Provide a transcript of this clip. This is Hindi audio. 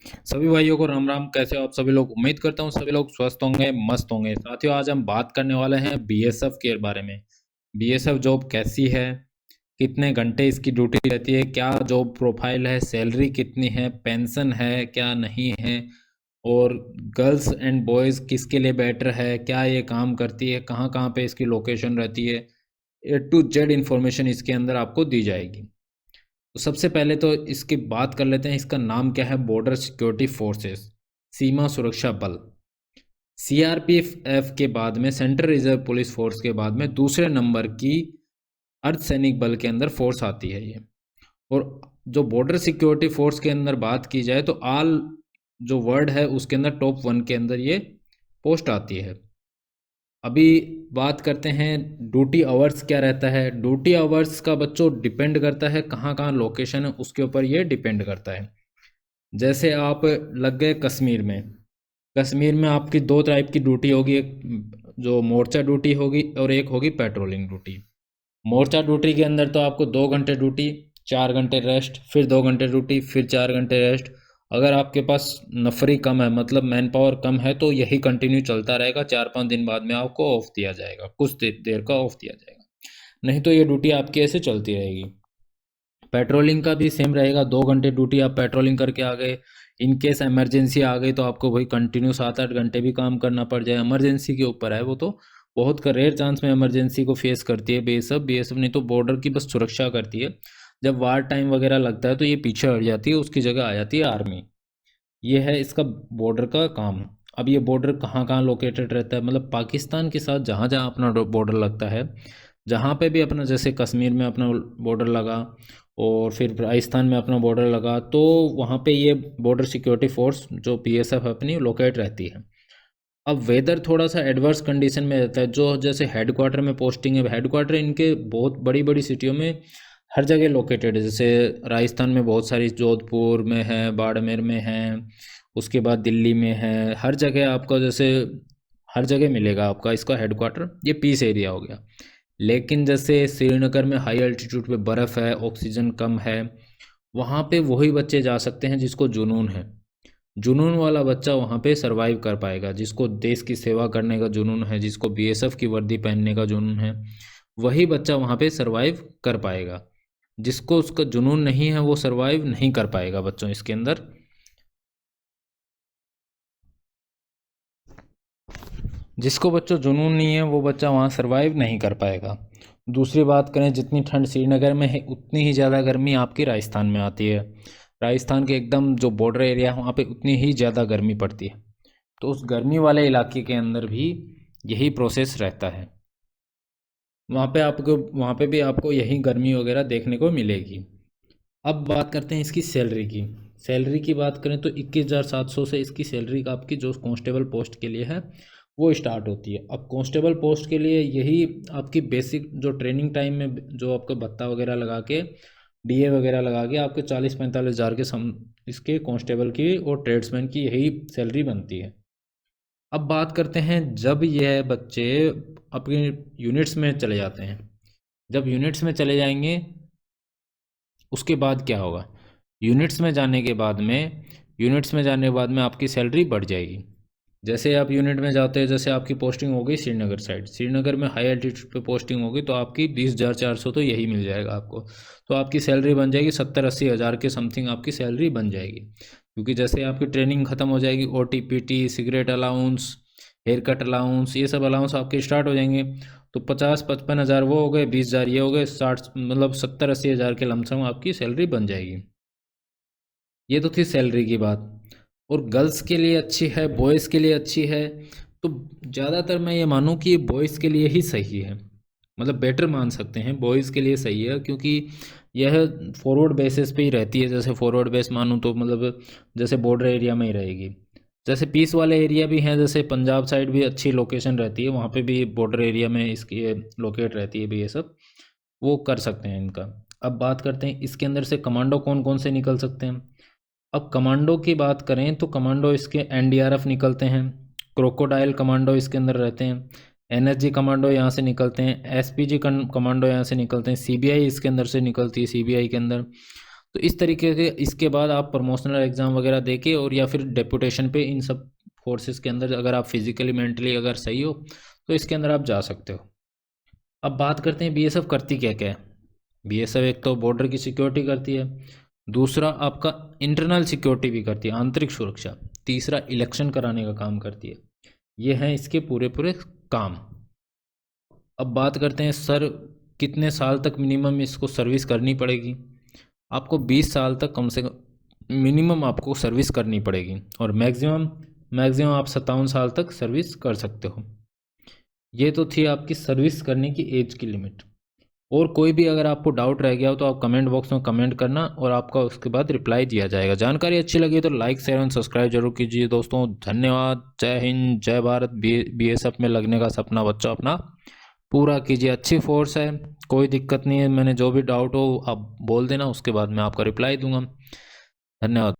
सभी भाइयों को राम राम। कैसे हो आप सभी लोग? उम्मीद करता हूँ सभी लोग स्वस्थ होंगे, मस्त होंगे। साथियों, आज हम बात करने वाले हैं बीएसएफ के बारे में। बीएसएफ जॉब कैसी है, कितने घंटे इसकी ड्यूटी रहती है, क्या जॉब प्रोफाइल है, सैलरी कितनी है, पेंशन है क्या नहीं है, और गर्ल्स एंड बॉयज़ किसके लिए बेटर है, क्या ये काम करती है, कहाँ कहाँ पे इसकी लोकेशन रहती है। A to Z इन्फॉर्मेशन इसके अंदर आपको दी जाएगी। तो सबसे पहले तो इसकी बात कर लेते हैं। इसका नाम क्या है? बॉर्डर सिक्योरिटी फोर्सेस, सीमा सुरक्षा बल। सीआरपीएफ के बाद में, सेंट्रल रिजर्व पुलिस फोर्स के बाद में दूसरे नंबर की अर्धसैनिक बल के अंदर फोर्स आती है ये। और जो बॉर्डर सिक्योरिटी फोर्स के अंदर बात की जाए तो ऑल जो वर्ड है उसके अंदर टॉप 1 के अंदर ये पोस्ट आती है। अभी बात करते हैं ड्यूटी आवर्स क्या रहता है। ड्यूटी आवर्स का बच्चों डिपेंड करता है कहाँ कहाँ लोकेशन है, उसके ऊपर ये डिपेंड करता है। जैसे आप लग गए कश्मीर में, कश्मीर में आपकी दो टाइप की ड्यूटी होगी। एक जो मोर्चा ड्यूटी होगी और एक होगी पेट्रोलिंग ड्यूटी। मोर्चा ड्यूटी के अंदर तो आपको 2 घंटे ड्यूटी, 4 घंटे रेस्ट, फिर 2 घंटे ड्यूटी, फिर 4 घंटे रेस्ट। अगर आपके पास नफरी कम है, मतलब मैन पावर कम है, तो यही कंटिन्यू चलता रहेगा। 4-5 दिन बाद में आपको ऑफ दिया जाएगा, कुछ देर का ऑफ दिया जाएगा। नहीं तो ये ड्यूटी आपकी ऐसे चलती रहेगी। पेट्रोलिंग का भी सेम रहेगा। 2 घंटे ड्यूटी, आप पेट्रोलिंग करके आ गए। इन केस इमरजेंसी आ गई तो आपको वही कंटिन्यू 7-8 घंटे भी काम करना पड़ जाए। इमरजेंसी के ऊपर है वो तो। बहुत का रेयर चांस में इमरजेंसी को फेस करती है बीएसएफ नहीं तो बॉर्डर की बस सुरक्षा करती है। जब वार टाइम वगैरह लगता है तो ये पीछे हट जाती है, उसकी जगह आ जाती है आर्मी। ये है इसका बॉर्डर का काम। अब ये बॉर्डर कहाँ कहाँ लोकेटेड रहता है, मतलब पाकिस्तान के साथ जहाँ जहाँ अपना बॉर्डर लगता है, जहाँ पे भी अपना, जैसे कश्मीर में अपना बॉर्डर लगा और फिर राजस्थान में अपना बॉर्डर लगा, तो वहाँ पे ये बॉर्डर सिक्योरिटी फोर्स जो बीएसएफ अपनी लोकेट रहती है। अब वेदर थोड़ा सा एडवर्स कंडीशन में रहता है। जो जैसे हेडक्वार्टर में पोस्टिंग है, हेडक्वार्टर इनके बहुत बड़ी बड़ी सिटियों में हर जगह लोकेटेड है। जैसे राजस्थान में बहुत सारी, जोधपुर में है, बाड़मेर में है, उसके बाद दिल्ली में है। हर जगह आपका, जैसे हर जगह मिलेगा आपका इसका हेडक्वार्टर। ये पीस एरिया हो गया। लेकिन जैसे श्रीनगर में हाई अल्टीट्यूड पे बर्फ़ है, ऑक्सीजन कम है, वहाँ पे वही बच्चे जा सकते हैं जिसको जुनून है। जुनून वाला बच्चा वहाँ पे सरवाइव कर पाएगा। जिसको देश की सेवा करने का जुनून है, जिसको बीएसएफ की वर्दी पहनने का जुनून है, वही बच्चा वहाँ पे सरवाइव कर पाएगा। जिसको उसका जुनून नहीं है वो सरवाइव नहीं कर पाएगा बच्चों इसके अंदर। जिसको बच्चों जुनून नहीं है वो बच्चा वहाँ सरवाइव नहीं कर पाएगा। दूसरी बात करें, जितनी ठंड श्रीनगर में है उतनी ही ज़्यादा गर्मी आपकी राजस्थान में आती है। राजस्थान के एकदम जो बॉर्डर एरिया है वहाँ पे उतनी ही ज़्यादा गर्मी पड़ती है। तो उस गर्मी वाले इलाके के अंदर भी यही प्रोसेस रहता है। वहाँ पे भी आपको यही गर्मी वगैरह देखने को मिलेगी। अब बात करते हैं इसकी सैलरी की। सैलरी की बात करें तो 21,700 से इसकी सैलरी का आपकी जो कांस्टेबल पोस्ट के लिए है वो स्टार्ट होती है। अब कांस्टेबल पोस्ट के लिए यही आपकी बेसिक जो ट्रेनिंग टाइम में जो आपका भत्ता वगैरह लगा के, डीए वगैरह लगा के आपके 40-45 हज़ार के सम इसके कांस्टेबल की और ट्रेड्समैन की यही सैलरी बनती है। अब बात करते हैं जब यह बच्चे अपनी यूनिट्स में चले जाते हैं। जब यूनिट्स में चले जाएंगे उसके बाद क्या होगा? यूनिट्स में जाने के बाद में आपकी सैलरी बढ़ जाएगी। जैसे आप यूनिट में जाते हैं, जैसे आपकी पोस्टिंग हो गई श्रीनगर साइड, श्रीनगर में हाई एल्टीट्यूड पे पोस्टिंग होगी तो आपकी 20,400 तो यही मिल जाएगा आपको। तो आपकी सैलरी बन जाएगी 70-80 हज़ार के समथिंग, आपकी सैलरी बन जाएगी। क्योंकि जैसे आपकी ट्रेनिंग खत्म हो जाएगी, OT PT, cigarette allowance, haircut allowance, ये सब अलाउंस आपके स्टार्ट हो जाएंगे। तो 50-55 हज़ार वो हो गए, 20,000 ये हो गए, 60 मतलब 70-80 हज़ार के लमसम आपकी सैलरी बन जाएगी। ये तो थी सैलरी की बात। और गर्ल्स के लिए अच्छी है, बॉयज़ के लिए अच्छी है। तो ज़्यादातर मैं ये मानूँ कि ये बॉयज़ के लिए ही सही है, मतलब बेटर मान सकते हैं बॉयज़ के लिए सही है। क्योंकि यह फॉरवर्ड बेसिस पे ही रहती है। जैसे फॉरवर्ड बेस मानूँ तो मतलब जैसे बॉर्डर एरिया में ही रहेगी। जैसे पीस वाले एरिया भी हैं, जैसे पंजाब साइड भी अच्छी लोकेशन रहती है, वहाँ पे भी बॉर्डर एरिया में इसकी लोकेट रहती है भी, ये सब वो कर सकते हैं इनका। अब बात करते हैं इसके अंदर से कमांडो कौन कौन से निकल सकते हैं। अब कमांडो की बात करें तो कमांडो इसके एनडीआरएफ निकलते हैं, क्रोकोडाइल कमांडो इसके अंदर रहते हैं, एनएसजी कमांडो यहाँ से निकलते हैं, एसपीजी कमांडो यहाँ से निकलते हैं, सीबीआई इसके अंदर से निकलती है, सीबीआई के अंदर। तो तो इस तरीके से इसके बाद आप प्रमोशनल एग्ज़ाम वगैरह देके और या फिर डेपुटेशन पे इन सब फोर्सेस के अंदर अगर आप फिजिकली मेंटली अगर सही हो तो इसके अंदर आप जा सकते हो। अब बात करते हैं बीएसएफ करती क्या क्या है। बीएसएफ एक तो बॉर्डर की सिक्योरिटी करती है, दूसरा आपका इंटरनल सिक्योरिटी भी करती है, आंतरिक सुरक्षा, तीसरा इलेक्शन कराने का काम करती है। ये हैं इसके पूरे पूरे काम। अब बात करते हैं सर कितने साल तक मिनिमम इसको सर्विस करनी पड़ेगी। आपको 20 साल तक कम से कम मिनिमम आपको सर्विस करनी पड़ेगी और मैक्सिमम आप 57 साल तक सर्विस कर सकते हो। ये तो थी आपकी सर्विस करने की एज की लिमिट। और कोई भी अगर आपको डाउट रह गया हो तो आप कमेंट बॉक्स में कमेंट करना और आपका उसके बाद रिप्लाई दिया जाएगा। जानकारी अच्छी लगी तो लाइक शेयर एंड सब्सक्राइब जरूर कीजिए दोस्तों। धन्यवाद। जय हिंद, जय भारत। बीएसएफ में लगने का सपना बच्चों अपना पूरा कीजिए। अच्छी फोर्स है, कोई दिक्कत नहीं है। मैंने जो भी डाउट हो आप बोल देना, उसके बाद मैं आपका रिप्लाई दूंगा। धन्यवाद।